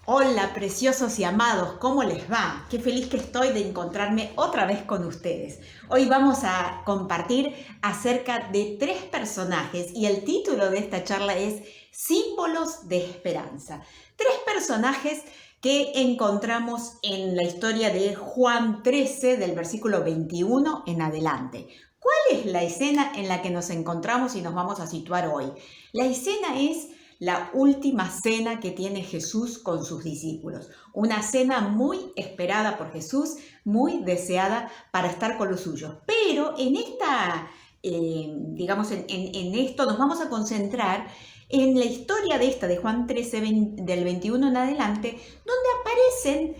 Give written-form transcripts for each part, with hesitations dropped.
Hola, preciosos y amados, ¿cómo les va? Qué feliz que estoy de encontrarme otra vez con ustedes. Hoy vamos a compartir acerca de tres personajes y el título de esta charla es Símbolos de Esperanza. Tres personajes que encontramos en la historia de Juan 13, del versículo 21 en adelante. ¿Cuál es la escena en la que nos encontramos y nos vamos a situar hoy? La escena es la última cena que tiene Jesús con sus discípulos. Una cena muy esperada por Jesús, muy deseada para estar con los suyos. Pero en esta, en esto nos vamos a concentrar en la historia de Juan 13, del 21 en adelante, donde aparecen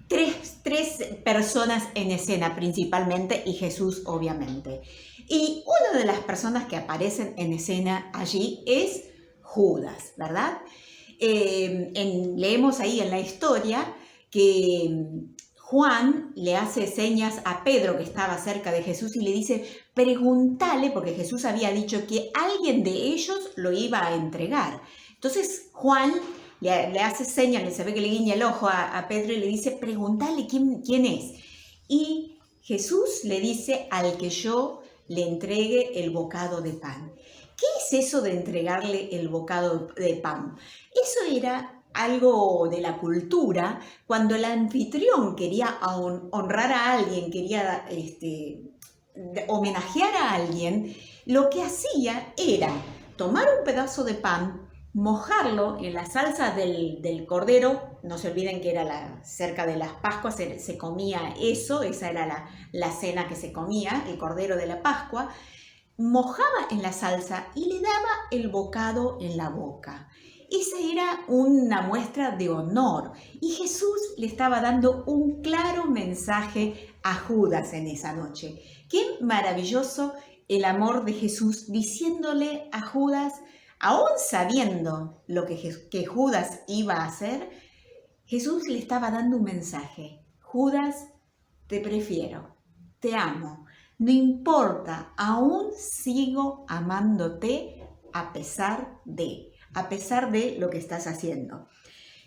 tres personas en escena principalmente y Jesús obviamente. Y una de las personas que aparecen en escena allí es Judas, ¿verdad? Leemos ahí en la historia que Juan le hace señas a Pedro que estaba cerca de Jesús y le dice, pregúntale, porque Jesús había dicho que alguien de ellos lo iba a entregar. Entonces Juan le hace señas, se ve que le guiña el ojo a Pedro y le dice, pregúntale quién es. Y Jesús le dice, al que yo le entregue el bocado de pan. ¿Qué es eso de entregarle el bocado de pan? Eso era algo de la cultura, cuando el anfitrión quería honrar a alguien, quería homenajear a alguien, lo que hacía era tomar un pedazo de pan, mojarlo en la salsa del cordero. No se olviden que era cerca de las Pascuas, se comía eso, esa era la cena que se comía, el cordero de la Pascua. Mojaba en la salsa y le daba el bocado en la boca. Esa era una muestra de honor y Jesús le estaba dando un claro mensaje a Judas en esa noche. Qué maravilloso el amor de Jesús diciéndole a Judas, aún sabiendo lo que Judas iba a hacer, Jesús le estaba dando un mensaje. Judas, te prefiero, te amo. No importa, aún sigo amándote a pesar de lo que estás haciendo.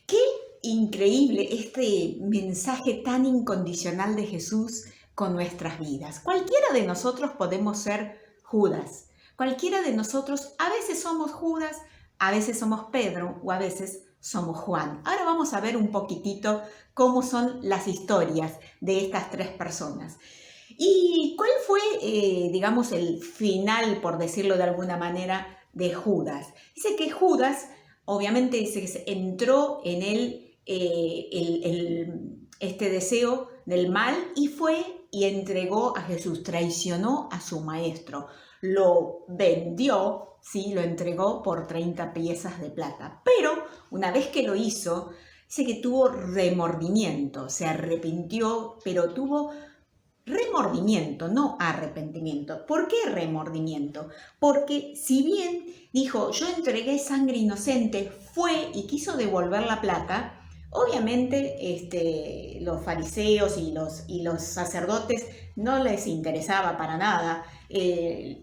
Qué increíble este mensaje tan incondicional de Jesús con nuestras vidas. Cualquiera de nosotros podemos ser Judas. Cualquiera de nosotros, a veces somos Judas, a veces somos Pedro o a veces somos Juan. Ahora vamos a ver un poquitito cómo son las historias de estas tres personas. ¿Y cuál fue, el final, por decirlo de alguna manera, de Judas? Dice que Judas, obviamente, entró en él este deseo del mal y fue y entregó a Jesús, traicionó a su maestro, lo vendió, ¿sí? Lo entregó por 30 piezas de plata. Pero una vez que lo hizo, dice que tuvo remordimiento, se arrepintió, pero tuvo remordimiento, no arrepentimiento. ¿Por qué remordimiento? Porque si bien dijo, yo entregué sangre inocente, fue y quiso devolver la plata, obviamente los fariseos y los sacerdotes no les interesaba para nada.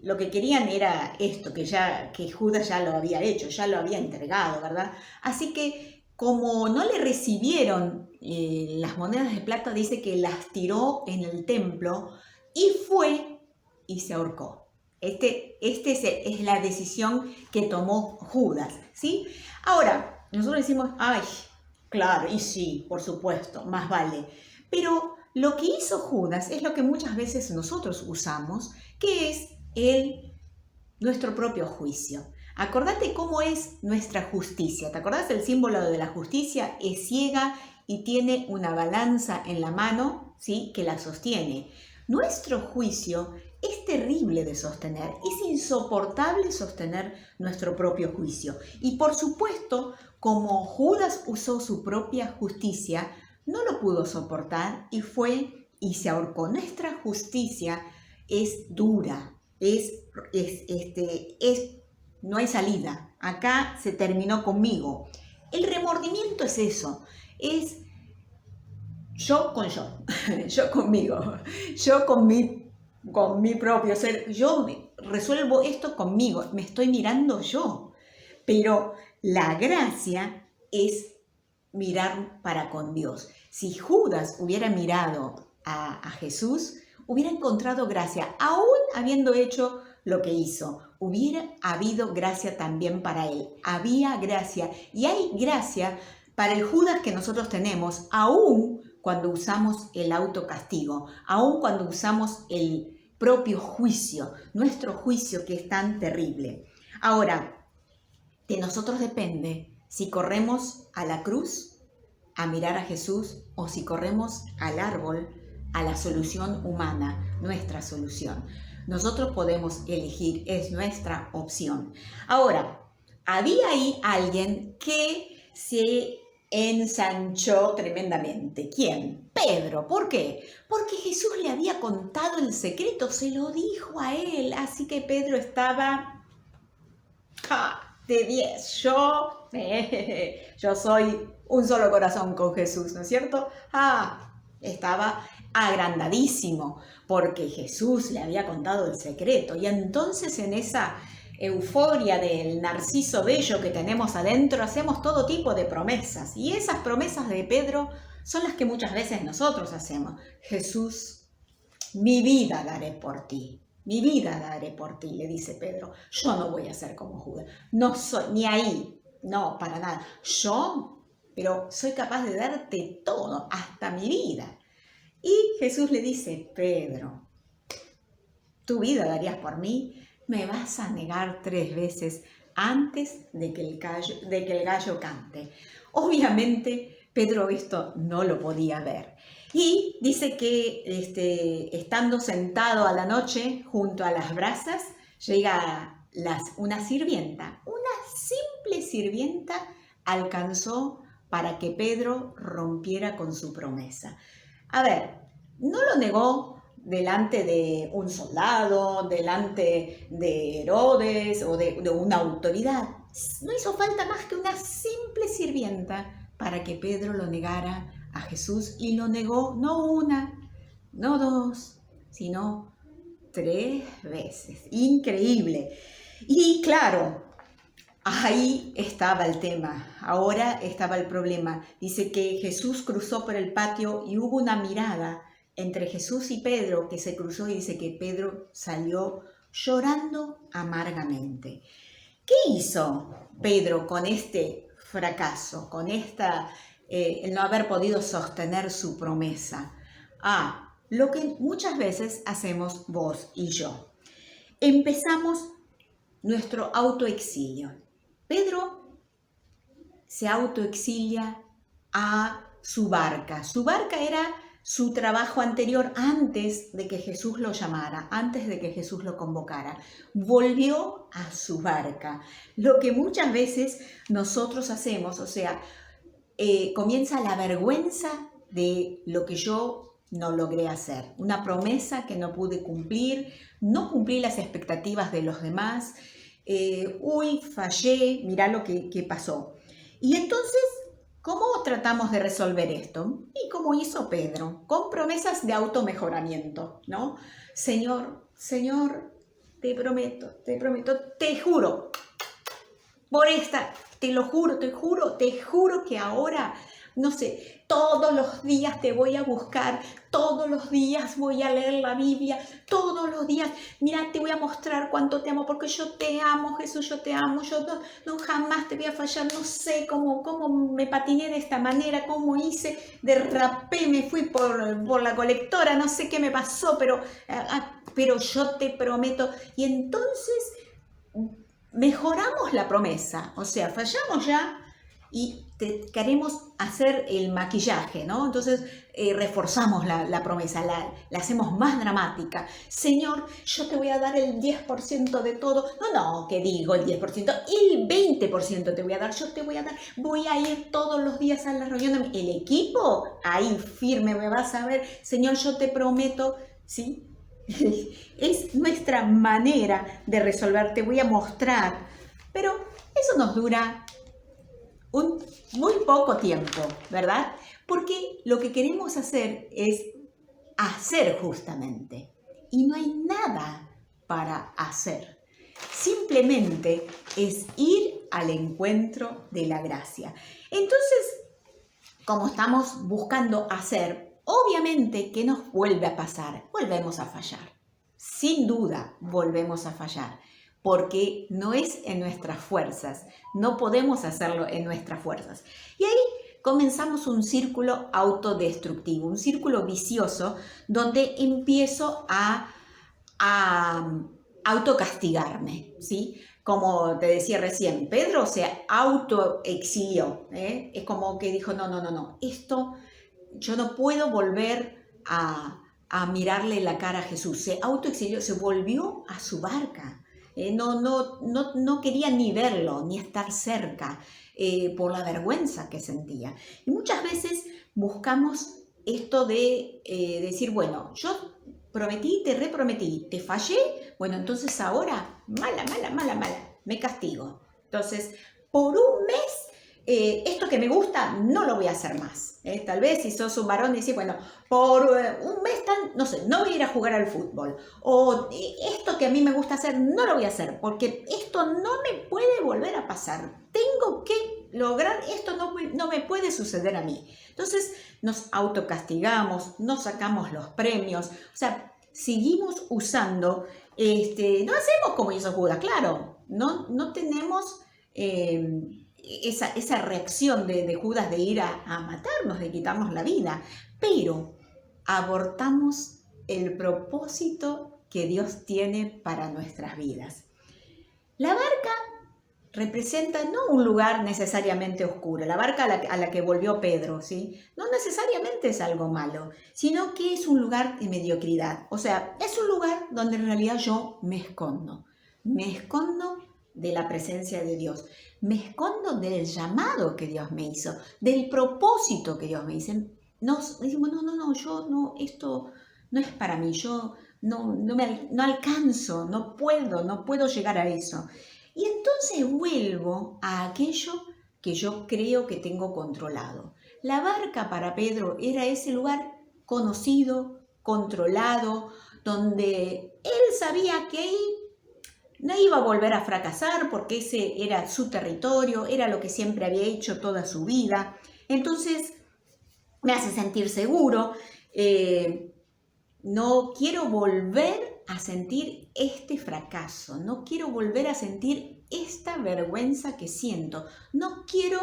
Lo que querían era esto, que Judas ya lo había hecho, ya lo había entregado, ¿verdad? Así que como no le recibieron las monedas de plata, dice que las tiró en el templo y fue y se ahorcó. Es la decisión que tomó Judas, ¿sí? Ahora, nosotros decimos, ay, claro, y sí, por supuesto, más vale. Pero lo que hizo Judas es lo que muchas veces nosotros usamos, que es nuestro propio juicio. Acordate cómo es nuestra justicia. ¿Te acordás del símbolo de la justicia? Es ciega y tiene una balanza en la mano, ¿sí? Que la sostiene. Nuestro juicio es terrible de sostener, es insoportable sostener nuestro propio juicio. Y por supuesto, como Judas usó su propia justicia, no lo pudo soportar y fue y se ahorcó. Nuestra justicia es dura, no hay salida. Acá se terminó conmigo. El remordimiento es eso, es yo con yo, yo conmigo, yo con mi propio ser, yo resuelvo esto conmigo, me estoy mirando yo. Pero la gracia es mirar para con Dios. Si Judas hubiera mirado a Jesús, hubiera encontrado gracia, aún habiendo hecho lo que hizo. Hubiera habido gracia también para él. Había gracia. Y hay gracia para el Judas que nosotros tenemos, aún cuando usamos el autocastigo, aún cuando usamos el propio juicio, nuestro juicio que es tan terrible. Ahora, de nosotros depende si corremos a la cruz a mirar a Jesús o si corremos al árbol, a la solución humana, nuestra solución. Nosotros podemos elegir, es nuestra opción. Ahora, había ahí alguien que se ensanchó tremendamente. ¿Quién? Pedro. ¿Por qué? Porque Jesús le había contado el secreto, se lo dijo a él. Así que Pedro estaba de 10. Yo soy un solo corazón con Jesús, ¿no es cierto? Estaba agrandadísimo porque Jesús le había contado el secreto. Y entonces en esa euforia del narciso bello que tenemos adentro, hacemos todo tipo de promesas. Y esas promesas de Pedro son las que muchas veces nosotros hacemos. Jesús, mi vida daré por ti. Mi vida daré por ti, le dice Pedro. Yo no voy a ser como Judas. No soy ni ahí. No, para nada. Pero soy capaz de darte todo, hasta mi vida. Y Jesús le dice, Pedro, ¿tu vida darías por mí? Me vas a negar 3 veces antes de que el gallo cante. Obviamente, Pedro esto no lo podía ver. Y dice que estando sentado a la noche junto a las brasas, llega una sirvienta. Una simple sirvienta alcanzó para que Pedro rompiera con su promesa. A ver, no lo negó delante de un soldado, delante de Herodes o de una autoridad. No hizo falta más que una simple sirvienta para que Pedro lo negara a Jesús, y lo negó no una, no 2, sino 3 veces. Increíble. Y claro, ahí estaba el tema, ahora estaba el problema. Dice que Jesús cruzó por el patio y hubo una mirada entre Jesús y Pedro que se cruzó, y dice que Pedro salió llorando amargamente. ¿Qué hizo Pedro con este fracaso, con el no haber podido sostener su promesa? Lo que muchas veces hacemos vos y yo. Empezamos nuestro autoexilio. Pedro se autoexilia a su barca. Su barca era su trabajo anterior antes de que Jesús lo llamara, antes de que Jesús lo convocara. Volvió a su barca. Lo que muchas veces nosotros hacemos, o sea, comienza la vergüenza de lo que yo no logré hacer. Una promesa que no pude cumplir, no cumplí las expectativas de los demás. Fallé, mirá lo que pasó. Y entonces, ¿cómo tratamos de resolver esto? Y como hizo Pedro, con promesas de automejoramiento, ¿no? Señor, te prometo, te juro, por esta, te lo juro, te juro que ahora, no sé, todos los días te voy a buscar, todos los días voy a leer la Biblia, todos los días, mira, te voy a mostrar cuánto te amo, porque yo te amo, Jesús, yo te amo, yo no jamás te voy a fallar, no sé cómo me patiné de esta manera, cómo hice, derrapé, me fui por la colectora, no sé qué me pasó, pero yo te prometo. Y entonces mejoramos la promesa, o sea, fallamos ya y queremos hacer el maquillaje, ¿no? Entonces reforzamos la promesa, la hacemos más dramática. Señor, yo te voy a dar el 10% de todo. No, que digo el 10%, el 20% te voy a dar. Yo te voy a dar, voy a ir todos los días a la reunión. El equipo, ahí firme, me vas a ver. Señor, yo te prometo, ¿sí? Es nuestra manera de resolver, te voy a mostrar. Pero eso nos dura muy poco tiempo, ¿verdad? Porque lo que queremos hacer es hacer justamente. Y no hay nada para hacer. Simplemente es ir al encuentro de la gracia. Entonces, como estamos buscando hacer, obviamente que nos vuelve a pasar, volvemos a fallar. Sin duda volvemos a fallar, porque no es en nuestras fuerzas, no podemos hacerlo en nuestras fuerzas. Y ahí comenzamos un círculo autodestructivo, un círculo vicioso, donde empiezo a autocastigarme, ¿sí? Como te decía recién, Pedro se autoexilió, ¿eh? Es como que dijo, no, esto yo no puedo volver a mirarle la cara a Jesús. Se autoexilió, se volvió a su barca. No quería ni verlo, ni estar cerca, por la vergüenza que sentía. Y muchas veces buscamos esto de decir, bueno, yo prometí, te reprometí, te fallé, bueno, entonces ahora, mala, me castigo. Entonces, por un mes, esto que me gusta no lo voy a hacer más. Tal vez si sos un varón decís, bueno, por un mes no sé, no voy a ir a jugar al fútbol. O esto que a mí me gusta hacer no lo voy a hacer porque esto no me puede volver a pasar. Tengo que lograr, esto no me puede suceder a mí. Entonces nos autocastigamos, nos sacamos los premios, o sea, seguimos usando, no hacemos como hizo Judas, claro, no tenemos esa reacción de Judas de ir a matarnos, de quitarnos la vida, pero abortamos el propósito que Dios tiene para nuestras vidas. La barca representa no un lugar necesariamente oscuro, la barca a la que volvió Pedro, ¿sí? No necesariamente es algo malo, sino que es un lugar de mediocridad. O sea, es un lugar donde en realidad yo me escondo de la presencia de Dios, me escondo del llamado que Dios me hizo, del propósito que Dios me hizo. Nos decimos, esto no es para mí, yo no alcanzo, no puedo llegar a eso. Y entonces vuelvo a aquello que yo creo que tengo controlado. La barca para Pedro era ese lugar conocido, controlado, donde él sabía que ahí no iba a volver a fracasar porque ese era su territorio, era lo que siempre había hecho toda su vida. Entonces me hace sentir seguro. No quiero volver a sentir este fracaso, no quiero volver a sentir esta vergüenza que siento, no quiero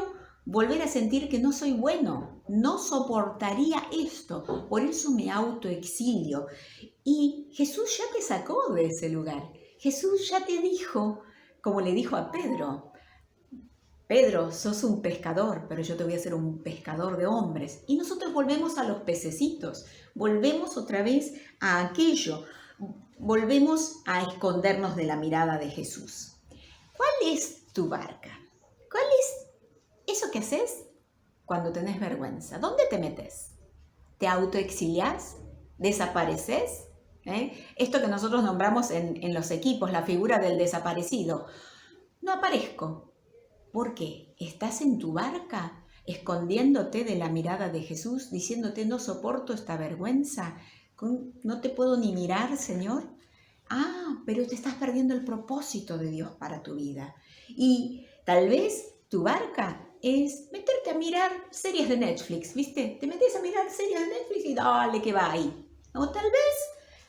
volver a sentir que no soy bueno, no soportaría esto, por eso me autoexilio. Y Jesús ya te sacó de ese lugar, Jesús ya te dijo, como le dijo a Pedro, Pedro, sos un pescador, pero yo te voy a hacer un pescador de hombres. Y nosotros volvemos a los pececitos, volvemos otra vez a aquello, volvemos a escondernos de la mirada de Jesús. ¿Cuál es tu barca? ¿Cuál es eso que haces cuando tenés vergüenza? ¿Dónde te metes? ¿Te autoexiliás? ¿Desapareces? Esto que nosotros nombramos en los equipos, la figura del desaparecido. No aparezco. ¿Por qué? ¿Estás en tu barca escondiéndote de la mirada de Jesús, diciéndote no soporto esta vergüenza? ¿No te puedo ni mirar, Señor? Pero te estás perdiendo el propósito de Dios para tu vida. Y tal vez tu barca es meterte a mirar series de Netflix, ¿viste? Te metes a mirar series de Netflix y dale que va ahí. O tal vez,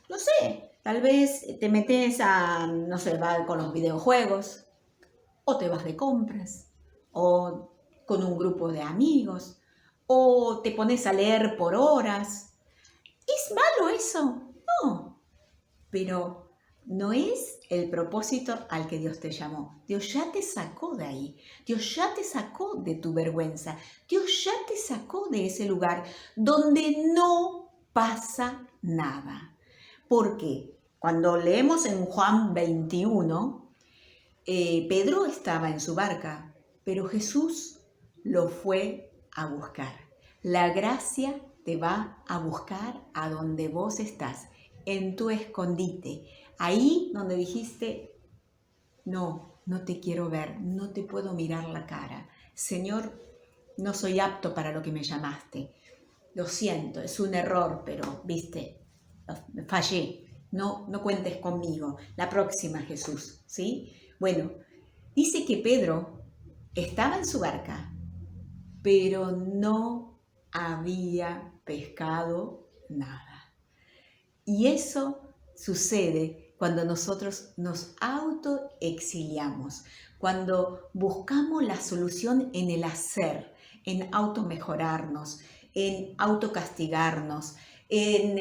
no sé, tal vez te metes va con los videojuegos, o te vas de compras, o con un grupo de amigos, o te pones a leer por horas. ¿Es malo eso? No, pero no es el propósito al que Dios te llamó. Dios ya te sacó de ahí, Dios ya te sacó de tu vergüenza, Dios ya te sacó de ese lugar donde no pasa nada. Porque cuando leemos en Juan 21, Pedro estaba en su barca, pero Jesús lo fue a buscar. La gracia te va a buscar a donde vos estás, en tu escondite, ahí donde dijiste, no te quiero ver, no te puedo mirar la cara. Señor, no soy apto para lo que me llamaste. Lo siento, es un error, pero, viste, fallé. No cuentes conmigo. La próxima, Jesús, ¿sí? Bueno, dice que Pedro estaba en su barca, pero no había pescado nada. Y eso sucede cuando nosotros nos autoexiliamos, cuando buscamos la solución en el hacer, en automejorarnos, en autocastigarnos, en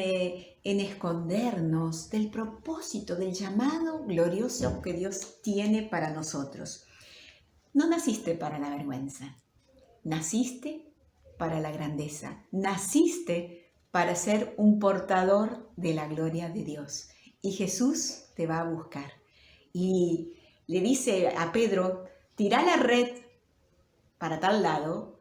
escondernos del propósito, del llamado glorioso que Dios tiene para nosotros. No naciste para la vergüenza, naciste para la grandeza, naciste para ser un portador de la gloria de Dios. Y Jesús te va a buscar. Y le dice a Pedro, tira la red para tal lado,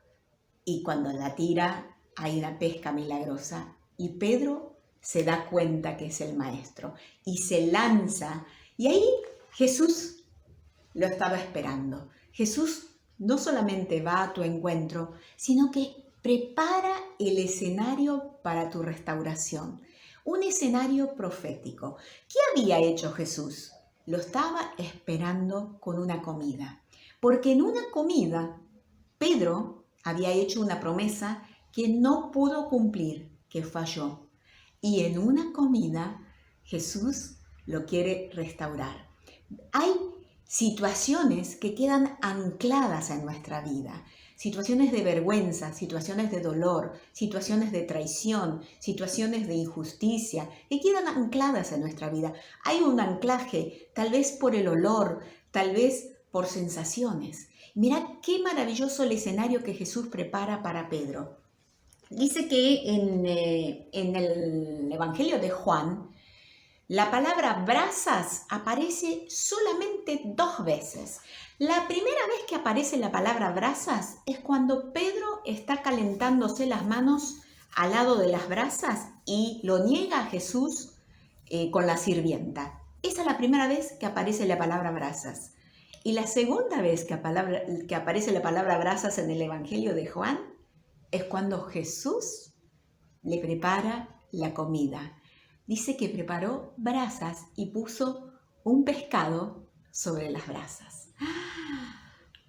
y cuando la tira hay una pesca milagrosa. Y Pedro se da cuenta que es el maestro y se lanza. Y ahí Jesús lo estaba esperando. Jesús no solamente va a tu encuentro, sino que prepara el escenario para tu restauración. Un escenario profético. ¿Qué había hecho Jesús? Lo estaba esperando con una comida. Porque en una comida, Pedro había hecho una promesa que no pudo cumplir, que falló. Y en una comida, Jesús lo quiere restaurar. Hay situaciones que quedan ancladas en nuestra vida, situaciones de vergüenza, situaciones de dolor, situaciones de traición, situaciones de injusticia, que quedan ancladas en nuestra vida. Hay un anclaje, tal vez por el olor, tal vez por sensaciones. Mirá qué maravilloso el escenario que Jesús prepara para Pedro. Dice que en el Evangelio de Juan, la palabra brasas aparece solamente 2 veces. La primera vez que aparece la palabra brasas es cuando Pedro está calentándose las manos al lado de las brasas y lo niega a Jesús con la sirvienta. Esa es la primera vez que aparece la palabra brasas. Y la segunda vez que aparece la palabra brasas en el Evangelio de Juan es cuando Jesús le prepara la comida. Dice que preparó brasas y puso un pescado sobre las brasas.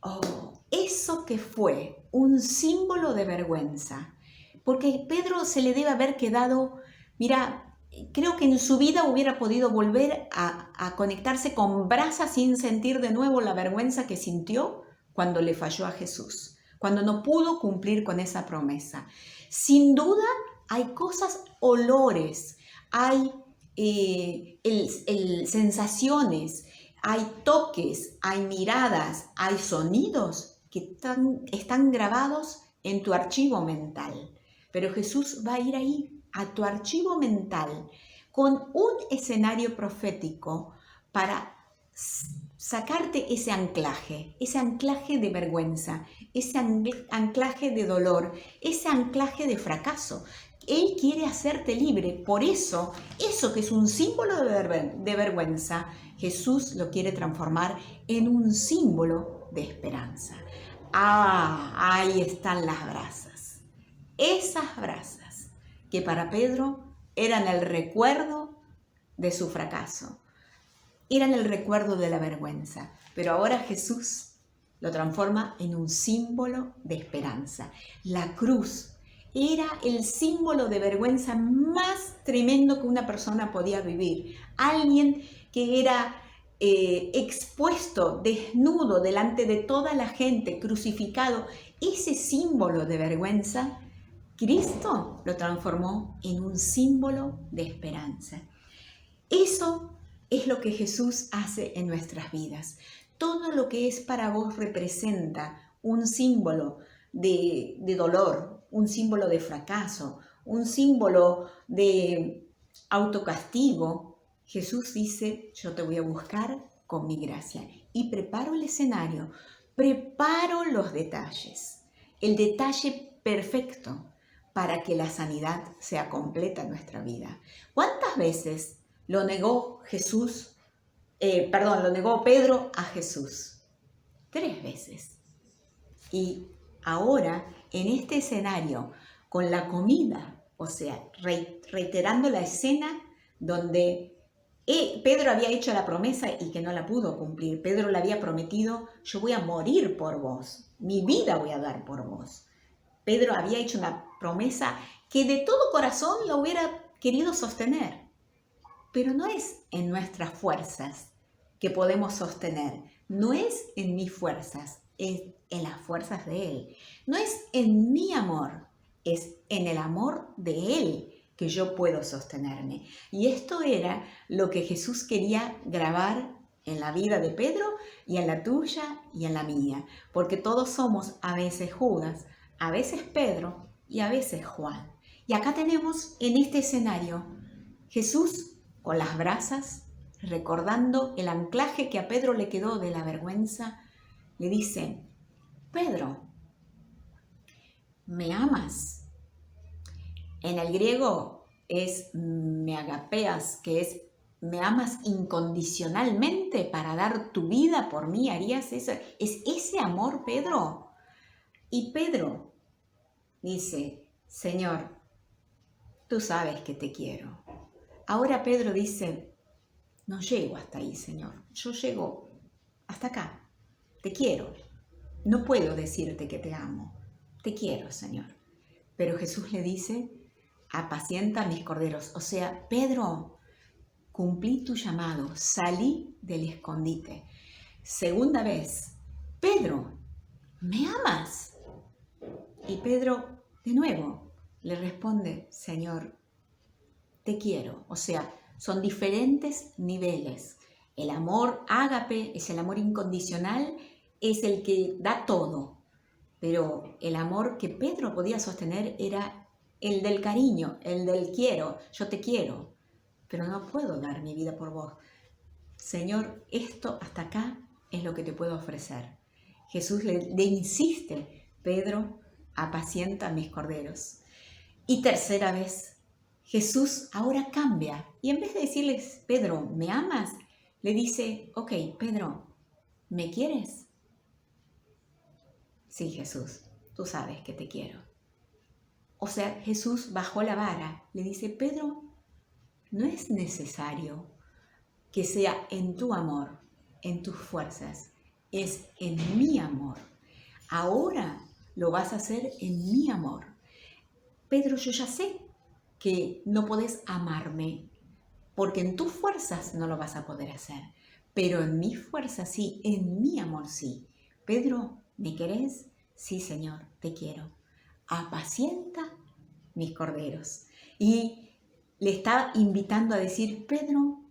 Oh, eso que fue un símbolo de vergüenza, porque Pedro se le debe haber quedado, mira, creo que en su vida hubiera podido volver a conectarse con brasas sin sentir de nuevo la vergüenza que sintió cuando le falló a Jesús, cuando no pudo cumplir con esa promesa. Sin duda hay cosas, olores, hay sensaciones, hay toques, hay miradas, hay sonidos que están grabados en tu archivo mental. Pero Jesús va a ir ahí, a tu archivo mental, con un escenario profético para sacarte ese anclaje de vergüenza, ese anclaje de dolor, ese anclaje de fracaso. Él quiere hacerte libre, por eso que es un símbolo de vergüenza, Jesús lo quiere transformar en un símbolo de esperanza. Ahí están las brasas. Esas brasas que para Pedro eran el recuerdo de su fracaso, eran el recuerdo de la vergüenza, pero ahora Jesús lo transforma en un símbolo de esperanza. La cruz era el símbolo de vergüenza más tremendo que una persona podía vivir. Alguien que era expuesto, desnudo, delante de toda la gente, crucificado. Ese símbolo de vergüenza, Cristo lo transformó en un símbolo de esperanza. Eso es lo que Jesús hace en nuestras vidas. Todo lo que es para vos representa un símbolo de dolor, un símbolo de fracaso, un símbolo de autocastigo. Jesús dice, yo te voy a buscar con mi gracia y preparo el escenario, preparo los detalles, el detalle perfecto para que la sanidad sea completa en nuestra vida. ¿Cuántas veces lo negó lo negó Pedro a Jesús? 3 veces. Y ahora, en este escenario, con la comida, o sea, reiterando la escena donde Pedro había hecho la promesa y que no la pudo cumplir. Pedro le había prometido, yo voy a morir por vos, mi vida voy a dar por vos. Pedro había hecho una promesa que de todo corazón lo hubiera querido sostener. Pero no es en nuestras fuerzas que podemos sostener. No es en mis fuerzas, es en las fuerzas de Él. No es en mi amor, es en el amor de Él que yo puedo sostenerme. Y esto era lo que Jesús quería grabar en la vida de Pedro y en la tuya y en la mía. Porque todos somos a veces Judas, a veces Pedro y a veces Juan. Y acá tenemos en este escenario Jesús con las brasas, recordando el anclaje que a Pedro le quedó de la vergüenza, le dice: Pedro, ¿me amas? En el griego es me agapeas, que es me amas incondicionalmente para dar tu vida por mí, ¿harías eso? ¿Es ese amor, Pedro? Y Pedro dice: Señor, tú sabes que te quiero. Ahora Pedro dice: no llego hasta ahí, Señor. Yo llego hasta acá. Te quiero. No puedo decirte que te amo. Te quiero, Señor. Pero Jesús le dice: apacienta mis corderos. O sea, Pedro, cumplí tu llamado. Salí del escondite. Segunda vez: Pedro, ¿me amas? Y Pedro, de nuevo, le responde: Señor, te quiero. O sea, son diferentes niveles. El amor ágape es el amor incondicional, es el que da todo. Pero el amor que Pedro podía sostener era el del cariño, el del quiero, yo te quiero, pero no puedo dar mi vida por vos. Señor, esto hasta acá es lo que te puedo ofrecer. Jesús le insiste: Pedro, apacienta mis corderos. Y tercera vez, Jesús ahora cambia y en vez de decirles: Pedro, ¿me amas?, le dice: ok, Pedro, ¿me quieres? Sí, Jesús, tú sabes que te quiero. O sea, Jesús bajó la vara, le dice: Pedro, no es necesario que sea en tu amor, en tus fuerzas, es en mi amor. Ahora lo vas a hacer en mi amor. Pedro, yo ya sé que no podés amarme, porque en tus fuerzas no lo vas a poder hacer, pero en mis fuerzas sí, en mi amor sí. Pedro, ¿me querés? Sí, Señor, te quiero. Apacienta mis corderos. Y le está invitando a decir: Pedro,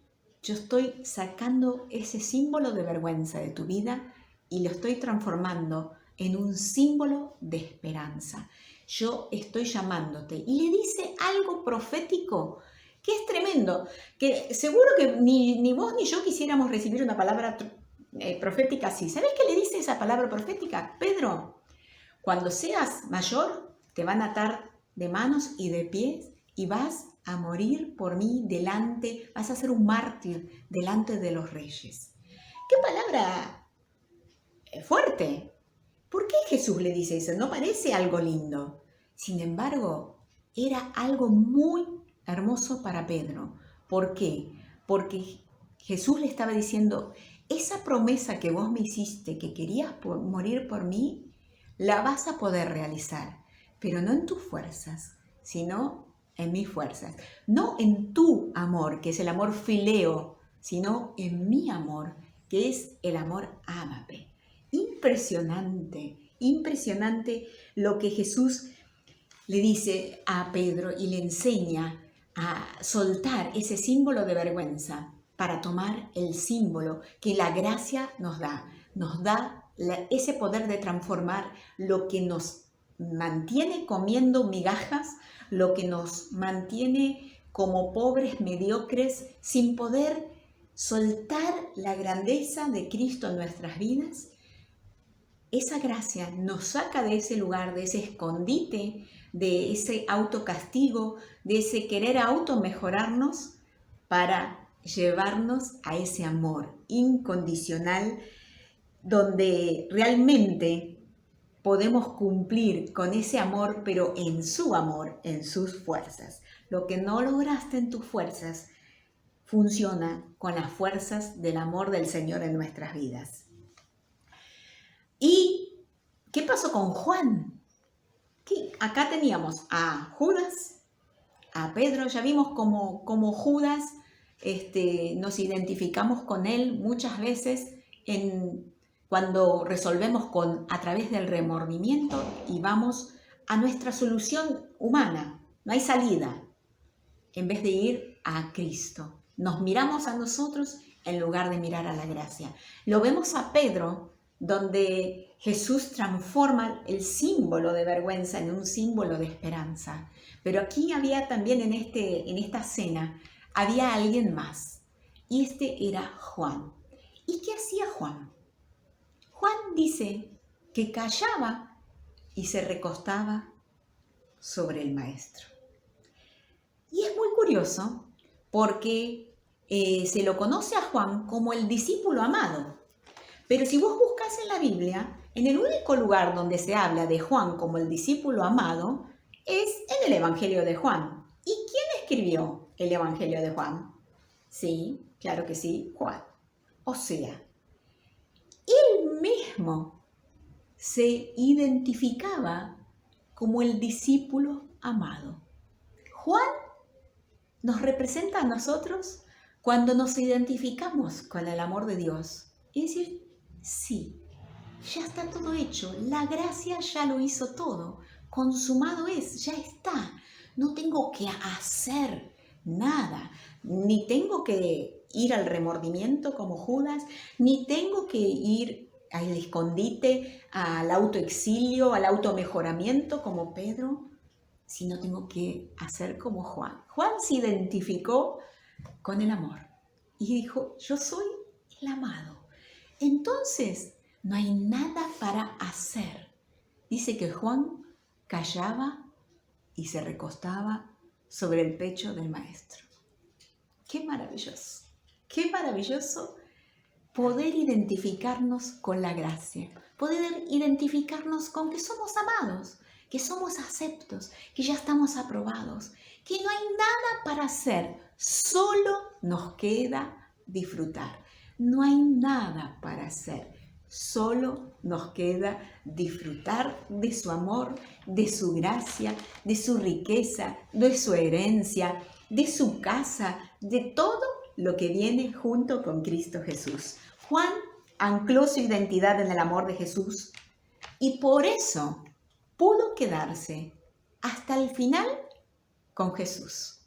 yo estoy sacando ese símbolo de vergüenza de tu vida y lo estoy transformando en un símbolo de esperanza. Yo estoy llamándote. Y le dice algo profético que es tremendo, que seguro que ni vos ni yo quisiéramos recibir una palabra profética así. ¿Sabés qué le dice esa palabra profética? Pedro, cuando seas mayor, te van a atar de manos y de pies y vas a morir por mí delante, vas a ser un mártir delante de los reyes. ¡Qué palabra fuerte! ¿Por qué Jesús le dice eso? No parece algo lindo. Sin embargo, era algo muy hermoso para Pedro. ¿Por qué? Porque Jesús le estaba diciendo: esa promesa que vos me hiciste, que querías morir por mí, la vas a poder realizar, pero no en tus fuerzas, sino en mis fuerzas. No en tu amor, que es el amor fileo, sino en mi amor, que es el amor ágape. Impresionante, impresionante lo que Jesús le dice a Pedro y le enseña a soltar ese símbolo de vergüenza para tomar el símbolo que la gracia nos da ese poder de transformar lo que nos mantiene comiendo migajas, lo que nos mantiene como pobres mediocres, sin poder soltar la grandeza de Cristo en nuestras vidas. Esa gracia nos saca de ese lugar, de ese escondite, de ese autocastigo, de ese querer automejorarnos para llevarnos a ese amor incondicional donde realmente podemos cumplir con ese amor, pero en su amor, en sus fuerzas. Lo que no lograste en tus fuerzas funciona con las fuerzas del amor del Señor en nuestras vidas. ¿Y qué pasó con Juan? Acá teníamos a Judas, a Pedro, ya vimos como Judas nos identificamos con él muchas veces cuando resolvemos a través del remordimiento y vamos a nuestra solución humana. No hay salida, en vez de ir a Cristo. Nos miramos a nosotros en lugar de mirar a la gracia. Lo vemos a Pedro, donde Jesús transforma el símbolo de vergüenza en un símbolo de esperanza. Pero aquí había también en esta cena, había alguien más. Y era Juan. ¿Y qué hacía Juan? Juan dice que callaba y se recostaba sobre el maestro. Y es muy curioso porque se lo conoce a Juan como el discípulo amado. Pero si vos buscas en la Biblia, en el único lugar donde se habla de Juan como el discípulo amado es en el Evangelio de Juan. ¿Y quién escribió el Evangelio de Juan? Sí, claro que sí, Juan. O sea, él mismo se identificaba como el discípulo amado. Juan nos representa a nosotros cuando nos identificamos con el amor de Dios. Es decir, sí, ya está todo hecho, la gracia ya lo hizo todo, consumado es, ya está. No tengo que hacer nada, ni tengo que ir al remordimiento como Judas, ni tengo que ir al escondite, al autoexilio, al automejoramiento como Pedro, sino tengo que hacer como Juan. Juan se identificó con el amor y dijo, yo soy el amado. Entonces, no hay nada para hacer. Dice que Juan callaba y se recostaba sobre el pecho del maestro. ¡Qué maravilloso! ¡Qué maravilloso poder identificarnos con la gracia! Poder identificarnos con que somos amados, que somos aceptos, que ya estamos aprobados, que no hay nada para hacer, solo nos queda disfrutar. No hay nada para hacer, solo nos queda disfrutar de su amor, de su gracia, de su riqueza, de su herencia, de su casa, de todo lo que viene junto con Cristo Jesús. Juan ancló su identidad en el amor de Jesús y por eso pudo quedarse hasta el final con Jesús.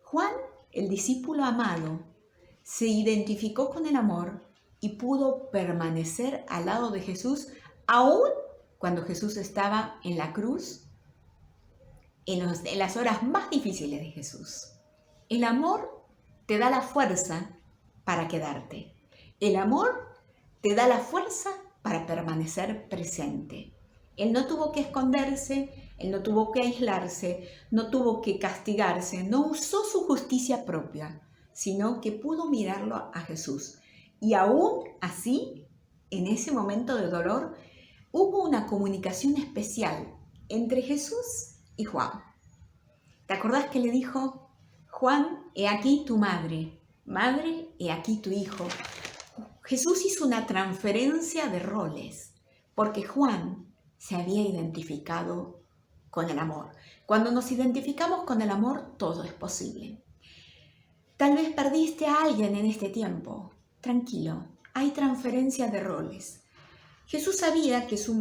Juan, el discípulo amado, se identificó con el amor y pudo permanecer al lado de Jesús, aún cuando Jesús estaba en la cruz, en las horas más difíciles de Jesús. El amor te da la fuerza para quedarte. El amor te da la fuerza para permanecer presente. Él no tuvo que esconderse, él no tuvo que aislarse, no tuvo que castigarse, no usó su justicia propia, sino que pudo mirarlo a Jesús. Y aún así, en ese momento de dolor, hubo una comunicación especial entre Jesús y Juan. ¿Te acordás que le dijo, Juan, he aquí tu madre, madre, he aquí tu hijo? Jesús hizo una transferencia de roles, porque Juan se había identificado con el amor. Cuando nos identificamos con el amor, todo es posible. Tal vez perdiste a alguien en este tiempo. Tranquilo, hay transferencia de roles. Jesús sabía que su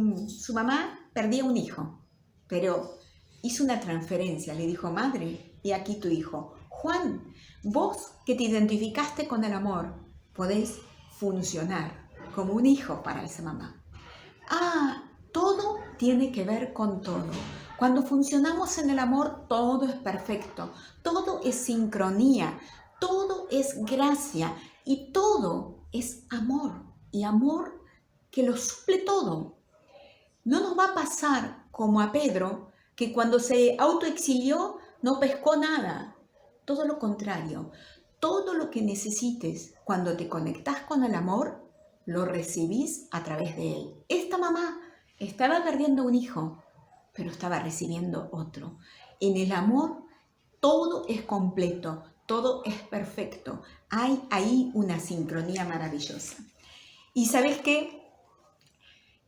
mamá perdía un hijo, pero hizo una transferencia. Le dijo, madre, y aquí tu hijo. Juan, vos que te identificaste con el amor, podés funcionar como un hijo para esa mamá. Todo tiene que ver con todo. Cuando funcionamos en el amor, todo es perfecto, todo es sincronía, todo es gracia y todo es amor. Y amor que lo suple todo. No nos va a pasar como a Pedro, que cuando se autoexilió no pescó nada. Todo lo contrario, todo lo que necesites cuando te conectás con el amor, lo recibís a través de él. Esta mamá estaba perdiendo un hijo, pero estaba recibiendo otro. En el amor todo es completo, todo es perfecto. Hay ahí una sincronía maravillosa. ¿Y sabes qué?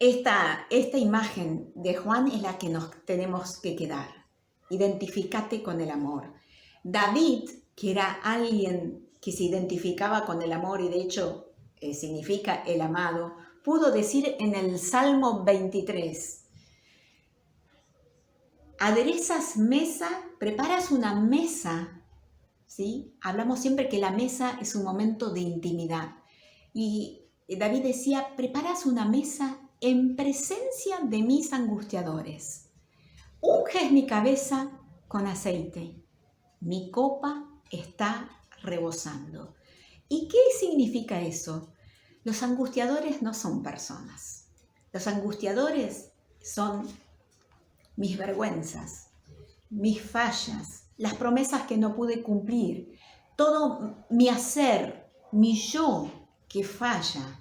esta imagen de Juan es la que nos tenemos que quedar. Identifícate con el amor. David, que era alguien que se identificaba con el amor y de hecho significa el amado, pudo decir en el Salmo 23, aderezas mesa, preparas una mesa, ¿sí? Hablamos siempre que la mesa es un momento de intimidad. Y David decía, preparas una mesa en presencia de mis angustiadores. Unges mi cabeza con aceite. Mi copa está rebosando. ¿Y qué significa eso? Los angustiadores no son personas. Los angustiadores son mis vergüenzas, mis fallas, las promesas que no pude cumplir, todo mi hacer, mi yo que falla.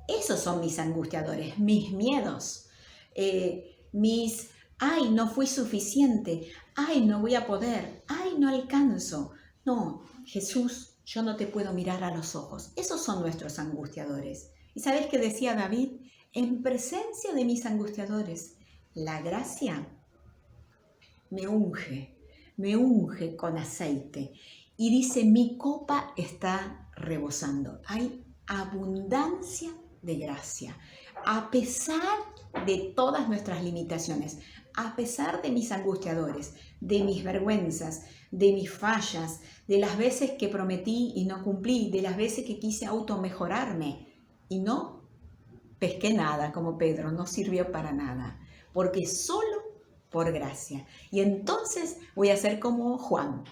Esos son mis angustiadores, mis miedos, ay, no fui suficiente, ay, no voy a poder, ay, no alcanzo. No, Jesús, yo no te puedo mirar a los ojos. Esos son nuestros angustiadores. ¿Y sabes qué decía David? En presencia de mis angustiadores, la gracia me unge con aceite. Y dice, mi copa está rebosando. Hay abundancia de gracia. A pesar de todas nuestras limitaciones, a pesar de mis angustiadores, de mis vergüenzas, de mis fallas, de las veces que prometí y no cumplí, de las veces que quise automejorarme y no pesqué nada como Pedro, no sirvió para nada, porque solo por gracia. Y entonces voy a ser como Juan,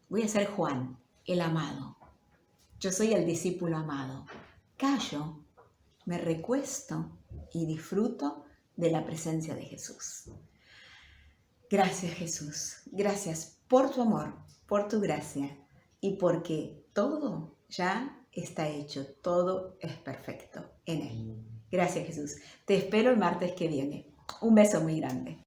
voy a ser Juan, el amado. Yo soy el discípulo amado. Callo, me recuesto y disfruto de la presencia de Jesús. Gracias, Jesús. Gracias por tu amor, por tu gracia y porque todo ya está hecho, todo es perfecto en Él. Gracias, Jesús. Te espero el martes que viene. Un beso muy grande.